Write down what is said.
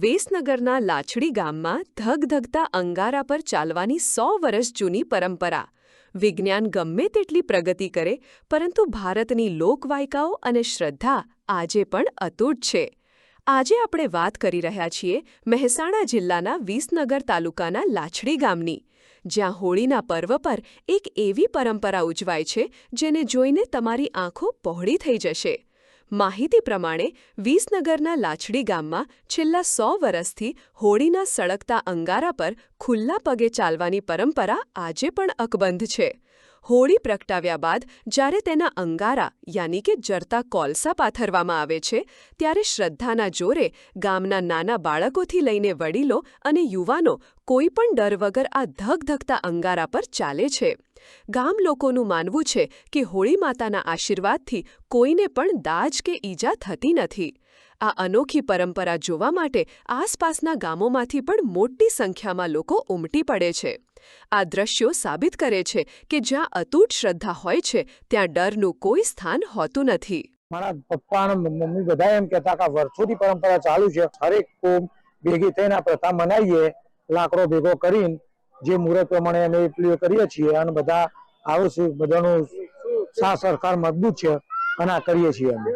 વેસનગરના લાછડી ગામમાં ધગધગતા અંગારા પર ચાલવાની 100 વર્ષ જૂની પરંપરા. વિજ્ઞાન ગમે તેટલી પ્રગતિ કરે, પરંતુ ભારતની લોકવાયકાઓ અને શ્રદ્ધા આજે પણ અતૂટ છે. આજે આપણે વાત કરી રહ્યા છીએ મહેસાણા જિલ્લાના વિસનગર તાલુકાના લાછડી ગામની, જ્યાં હોળીના પર્વ પર એક એવી પરંપરા ઉજવાય છે જેને જોઈને તમારી આંખો પહોળી થઈ જશે. માહિતી પ્રમાણે વિસનગરના લાછડી ગામમાં છેલ્લા 100 વર્ષથી હોળીના સળગતા અંગારા પર ખુલ્લા પગે ચાલવાની પરંપરા આજે પણ અકબંધ છે. હોળી પ્રગટાવ્યા બાદ જ્યારે તેના અંગારા યાની કે જરતા કોલસા પાથરવામાં આવે છે, ત્યારે શ્રદ્ધાના જોરે ગામના નાના બાળકોથી લઈને વડીલો અને યુવાનો કોઈ પણ ડર વગર આ ધગધગતા અંગારા પર ચાલે છે. ગામ લોકોનું માનવું છે કે હોળી માતાના આશીર્વાદથી કોઈને પણ દાજ કે ઈજા થતી નથી. આ અનોખી પરંપરા જોવા માટે આસપાસના ગામોમાંથી પણ મોટી સંખ્યામાં લોકો ઉમટી પડે છે. આ દ્રશ્યો સાબિત કરે છે કે જ્યાં અતૂટ શ્રદ્ધા હોય છે, ત્યાં ડરનું કોઈ સ્થાન હોતું નથી. મારા પપ્પા અને મમ્મી બધા એમ કહેતા કે વર્ષોથી પરંપરા ચાલુ છે. હરેક કોમ ભેગી થઈને આ પ્રથા મનાવીએ, લાકડો ભેગો કરીને જે મુહૂર્ત પ્રમાણે અમે એટલી કરીએ છીએ અને બધા આવું બધાનું સાથ સરકાર મજબૂત છે અને આ કરીએ છીએ અમે.